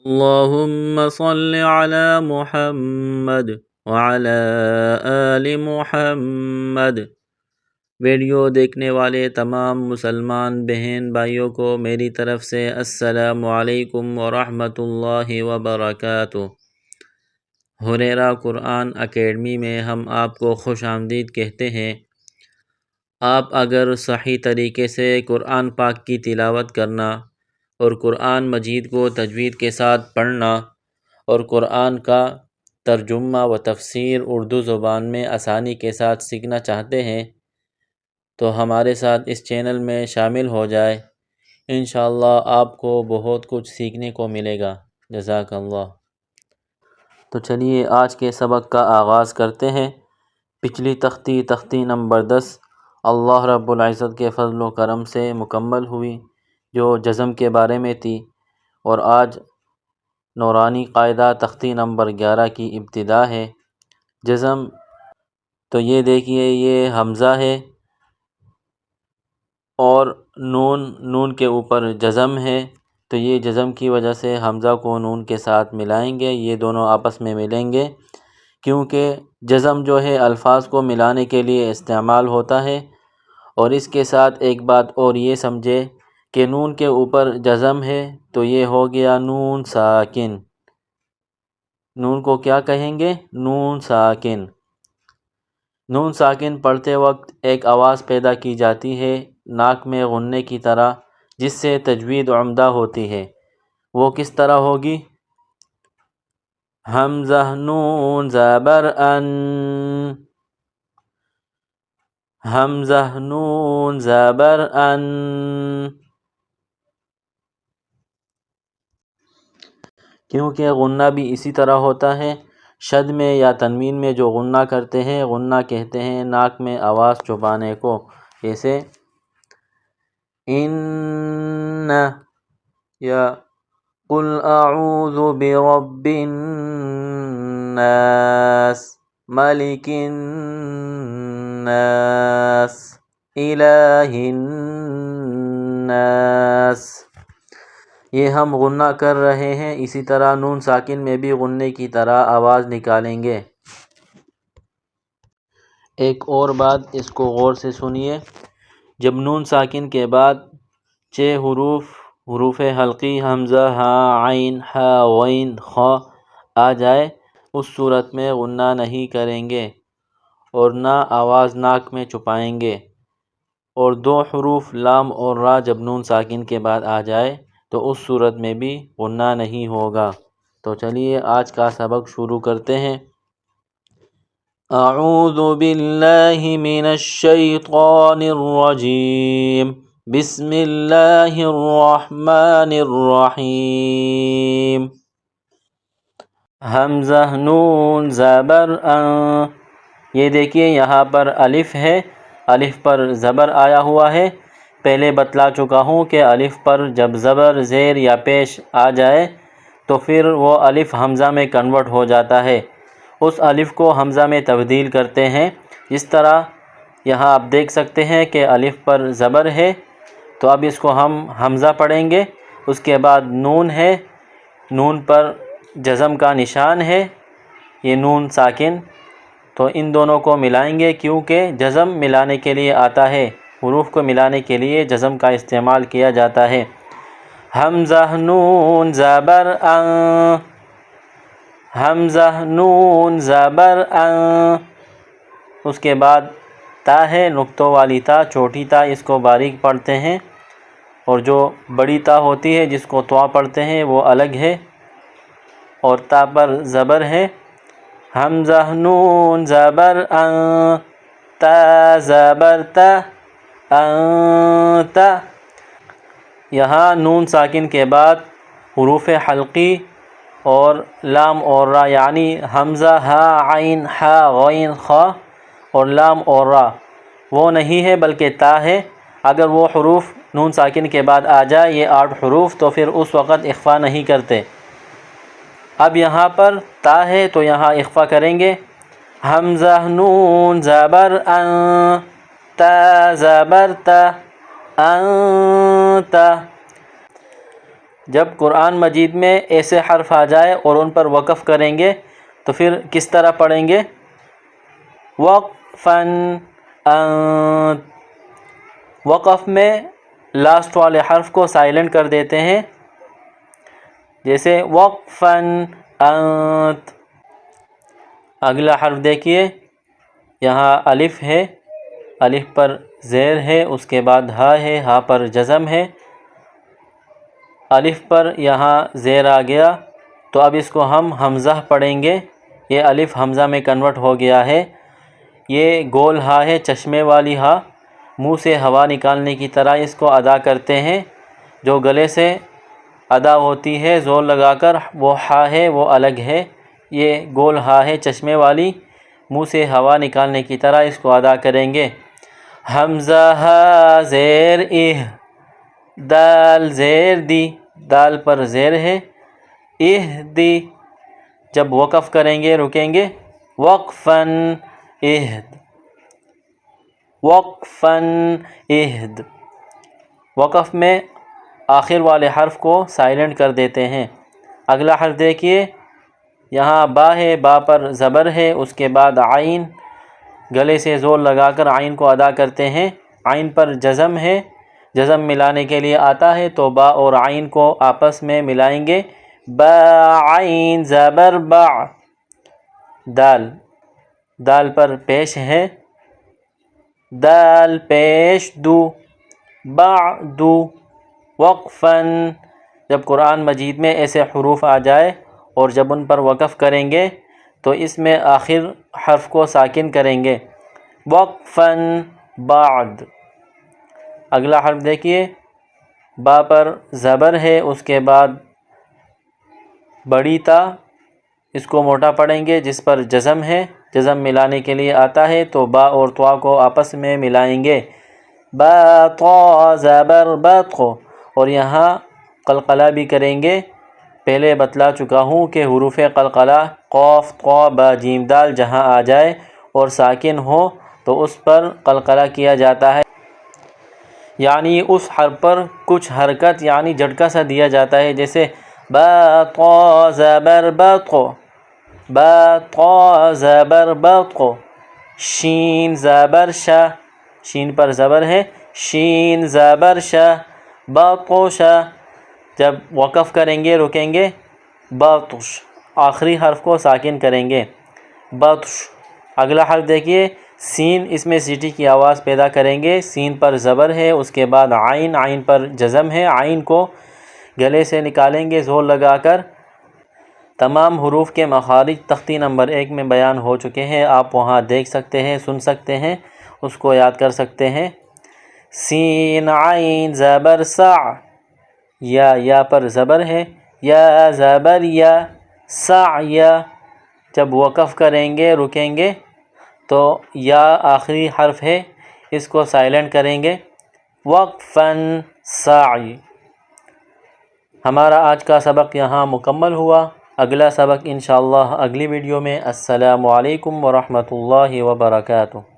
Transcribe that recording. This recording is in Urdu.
اللهم صل على محمد وعلى آل محمد۔ ویڈیو دیکھنے والے تمام مسلمان بہن بھائیوں کو میری طرف سے السلام علیکم ورحمۃ اللہ وبرکاتہ۔ ہریرہ قرآن اکیڈمی میں ہم آپ کو خوش آمدید کہتے ہیں۔ آپ اگر صحیح طریقے سے قرآن پاک کی تلاوت کرنا اور قرآن مجید کو تجوید کے ساتھ پڑھنا اور قرآن کا ترجمہ و تفسیر اردو زبان میں آسانی کے ساتھ سیکھنا چاہتے ہیں تو ہمارے ساتھ اس چینل میں شامل ہو جائے۔ انشاءاللہ آپ کو بہت کچھ سیکھنے کو ملے گا۔ جزاک اللہ۔ تو چلیے آج کے سبق کا آغاز کرتے ہیں۔ پچھلی تختی نمبر 10 اللہ رب العزت کے فضل و کرم سے مکمل ہوئی، جو جزم کے بارے میں تھی، اور آج نورانی قاعدہ تختی نمبر 11 کی ابتدا ہے۔ جزم تو یہ دیکھیے، یہ حمزہ ہے اور نون کے اوپر جزم ہے، تو یہ جزم کی وجہ سے حمزہ کو نون کے ساتھ ملائیں گے، یہ دونوں آپس میں ملیں گے، کیونکہ جزم جو ہے الفاظ کو ملانے کے لیے استعمال ہوتا ہے۔ اور اس کے ساتھ ایک بات اور یہ سمجھے کہ نون کے اوپر جزم ہے تو یہ ہو گیا نون ساکن۔ نون کو کیا کہیں گے؟ نون ساکن۔ نون ساکن پڑھتے وقت ایک آواز پیدا کی جاتی ہے ناک میں غننے کی طرح، جس سے تجوید عمدہ ہوتی ہے۔ وہ کس طرح ہوگی؟ حمزہ نون زبر ان، حمزہ نون زبر ان۔ کیونکہ غنہ بھی اسی طرح ہوتا ہے۔ شد میں یا تنوین میں جو غنہ کرتے ہیں، غنہ کہتے ہیں ناک میں آواز چھپانے کو، جیسے ان یا قل اعوذ برب الناس ملک الناس الہ الناس۔ یہ ہم غنہ کر رہے ہیں، اسی طرح نون ساکن میں بھی غنے کی طرح آواز نکالیں گے۔ ایک اور بات، اس کو غور سے سنیے۔ جب نون ساکن کے بعد 6 حروف حلقی حمزہ، ہا، عین، ہا، غین، خا آ جائے، اس صورت میں غنہ نہیں کریں گے اور نہ آواز ناک میں چھپائیں گے۔ اور 2 حروف لام اور را جب نون ساکن کے بعد آ جائے تو اس صورت میں بھی غنہ نہیں ہوگا۔ تو چلیے آج کا سبق شروع کرتے ہیں۔ اعوذ باللہ من الشیطان الرجیم، بسم اللہ الرحمن الرحیم۔ حمزہ نون زبر ان، یہ دیکھیے یہاں پر الف ہے، الف پر زبر آیا ہوا ہے۔ پہلے بتلا چکا ہوں کہ الف پر جب زبر زیر یا پیش آ جائے تو پھر وہ الف حمزہ میں کنورٹ ہو جاتا ہے، اس الف کو حمزہ میں تبدیل کرتے ہیں۔ اس طرح یہاں آپ دیکھ سکتے ہیں کہ الف پر زبر ہے، تو اب اس کو ہم حمزہ پڑھیں گے۔ اس کے بعد نون ہے، نون پر جزم کا نشان ہے، یہ نون ساکن، تو ان دونوں کو ملائیں گے، کیونکہ جزم ملانے کے لیے آتا ہے، حروف کو ملانے کے لیے جزم کا استعمال کیا جاتا ہے۔ حمزہ نون زبر ان، حمزہ نون زبر ان۔ اس کے بعد تا ہے، نقطوں والی تا، چھوٹی تا، اس کو باریک پڑھتے ہیں، اور جو بڑی تا ہوتی ہے جس کو طوا پڑھتے ہیں وہ الگ ہے، اور تا پر زبر ہے۔ حمزہ نون زبر ان، تا زبر تا، انت۔ یہاں نون ساکن کے بعد حروف حلقی اور لام اور را، یعنی حمزہ، ہا، عین، ہا، غین، خا اور لام اور را وہ نہیں ہے بلکہ تا ہے۔ اگر وہ حروف نون ساکن کے بعد آ جائے، یہ 8 حروف، تو پھر اس وقت اخفا نہیں کرتے۔ اب یہاں پر تا ہے تو یہاں اخفا کریں گے۔ حمزہ نون زبر ان، تا زبر تا، انت۔ جب قرآن مجید میں ایسے حرف آ جائے اور ان پر وقف کریں گے تو پھر کس طرح پڑھیں گے؟ وقفاً انت، وقف میں لاسٹ والے حرف کو سائلنٹ کر دیتے ہیں، جیسے وقفاً انت۔ اگلا حرف دیکھیے، یہاں الف ہے، الف پر زیر ہے، اس کے بعد ہا ہے، ہا پر جزم ہے۔ الف پر یہاں زیر آ گیا تو اب اس کو ہم حمزہ پڑھیں گے، یہ الف حمزہ میں کنورٹ ہو گیا ہے۔ یہ گول ہا ہے، چشمے والی ہا، منہ سے ہوا نکالنے کی طرح اس کو ادا کرتے ہیں، جو گلے سے ادا ہوتی ہے زور لگا کر، وہ ہا ہے، وہ الگ ہے۔ یہ گول ہا ہے چشمے والی، منہ سے ہوا نکالنے کی طرح اس کو ادا کریں گے۔ حمزہ ہا زیر اہ، دال زیر دی، دال پر زیر ہے، اہ دی، جب وقف کریں گے رکیں گے، وقفاً اہد، وقفاً اہد۔ وقف میں آخر والے حرف کو سائلنٹ کر دیتے ہیں۔ اگلا حرف دیکھیے، یہاں با ہے، با پر زبر ہے، اس کے بعد عین، گلے سے زور لگا کر عین کو ادا کرتے ہیں۔ عین پر جزم ہے، جزم ملانے کے لیے آتا ہے تو با اور عین کو آپس میں ملائیں گے، با عین زبر با۔ دال، دال پر پیش ہے، دال پیش دو، بعدو، وقفاً۔ جب قرآن مجید میں ایسے حروف آ جائے اور جب ان پر وقف کریں گے تو اس میں آخر حرف کو ساکن کریں گے، وقفاً بعد۔ اگلا حرف دیکھیے، با پر زبر ہے، اس کے بعد بڑی تا، اس کو موٹا پڑھیں گے، جس پر جزم ہے، جزم ملانے کے لیے آتا ہے تو با اور طوا کو آپس میں ملائیں گے، با طا زبر بطخ۔ اور یہاں قلقلہ بھی کریں گے، پہلے بتلا چکا ہوں کہ حروف قلقلہ قاف طا با جیم دال جہاں آ جائے اور ساکن ہو تو اس پر قلقلہ کیا جاتا ہے، یعنی اس حرف پر کچھ حرکت یعنی جھٹکا سا دیا جاتا ہے، جیسے با طا زبر بطخ، با طا زبر بطخ۔ شین زبر شا، شین پر زبر ہے، شین زبر شا، بطش۔ جب وقف کریں گے رکیں گے، بطش، آخری حرف کو ساکن کریں گے، بطش۔ اگلا حرف دیکھیے، سین، اس میں سیٹی کی آواز پیدا کریں گے، سین پر زبر ہے، اس کے بعد عین، عین پر جزم ہے، عین کو گلے سے نکالیں گے زور لگا کر۔ تمام حروف کے مخارج تختی نمبر 1 میں بیان ہو چکے ہیں، آپ وہاں دیکھ سکتے ہیں، سن سکتے ہیں، اس کو یاد کر سکتے ہیں۔ سین عین زبر سع، یا پر زبر ہے، یا زبر یا، سعیا۔ جب وقف کریں گے رکیں گے تو یا آخری حرف ہے، اس کو سائلنٹ کریں گے، وقفاً سعی۔ ہمارا آج کا سبق یہاں مکمل ہوا، اگلا سبق انشاءاللہ اگلی ویڈیو میں۔ السلام علیکم ورحمۃ اللہ وبرکاتہ۔